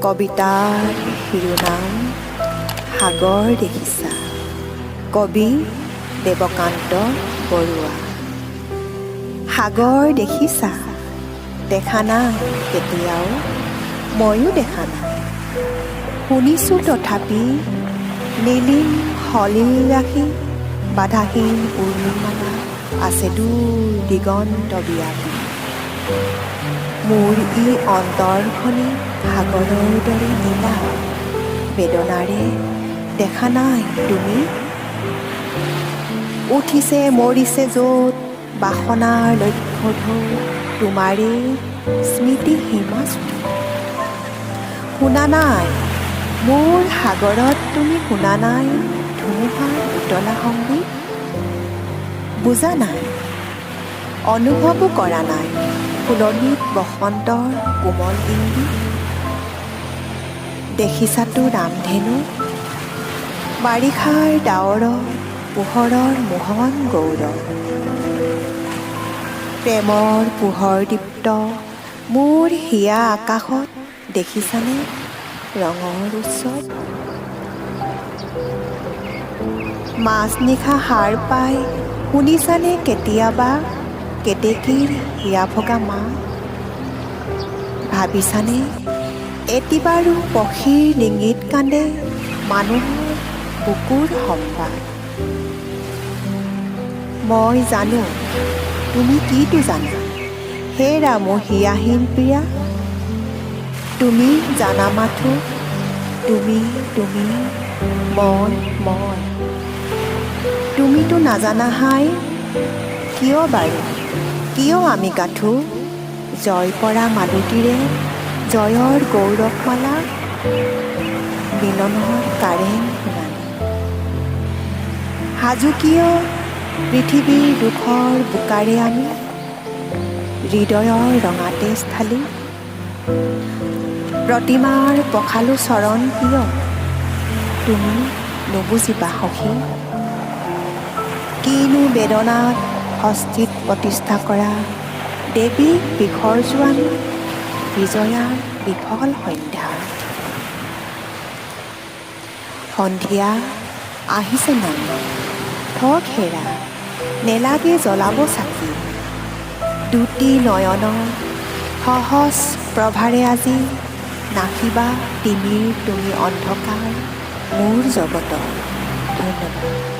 কবিতাৰ শিৰোনাম সাগৰ দেখিছা। কবি দেৱকান্ত বৰুৱা। সাগৰ দেখিছা? দেখা নাই কেতিয়াও, ময়ো দেখা নাই। শুনিছোঁ তথাপি নীলিম সলিল ৰাশি, বাধাহীন উৰ্মিমালা আছে দূৰ দিগন্ত ব্যাপী। মোৰ ই অন্তৰখনি সাগৰৰ দৰে নীলা, বেদনাৰে দেখা নাই তুমি? উঠিছে মৰিছে য'ত বাসনাৰ লক্ষ্য ঢৌ, তোমাৰে স্মৃতি হিমাশ্ৰী। শুনা নাই মোৰ সাগৰত তুমি, শুনা নাই ধুমুহাৰ উতলা সংগীত? বুজা নাই, অনুভৱো কৰা নাই ফুলনিত বসন্তৰ কোমল ইংগিত? দেখিছাতো ৰামধেনু বাৰিষাৰ ডাৱৰত পোহৰৰ মোহন গৌৰৱ। প্ৰেমৰ পোহৰ দীপ্ত মোৰ হিয়া আকাশত দেখিছানে ৰঙৰ উৎসৱ? মাজনিশা সাৰ পাই শুনিছানে কেতিয়াবা কেতেকীৰ হিয়া ভগা মাত? ভাবিছানে এটিবাৰো পক্ষীৰ ডিঙিত কান্দে মানুহৰ বুকুৰ সম্বাদ? মই জানো তুমি কিটো জানা, হেৰা মোৰ হিয়াহীন প্ৰিয়া। তুমি জানা মাথো তুমি মই তুমিতো নাজানা হাই কিয় বাৰু, কিয় আমি গাঁঠো জয় পৰা মালতীৰে জয়ৰ গৌৰৱমালা, মিলনৰ কাৰেং শুনানি। সাজু কিয় পৃথিৱীৰ দুখৰ বোকাৰে আমি, হৃদয়ৰ ৰঙাতে স্থলী। প্ৰতিমাৰ পখালো চৰণ কিয় তুমি নুবুজিবা সখী? কিনো বেদনাত হস্তিত প্ৰতিষ্ঠা কৰা দেৱীক বিসৰ্জোৱান বিজয়াৰ বিফল সন্ধ্যা। সন্ধিয়া আহিছে নামি, থক হেৰা নেলাগে জ্বলাব চাকি। দুটি নয়নৰ সহজ প্ৰভাৰে আজি নাখিবা তিমিৰ তুমি অন্ধকাৰ মোৰ জগতত। ধন্যবাদ।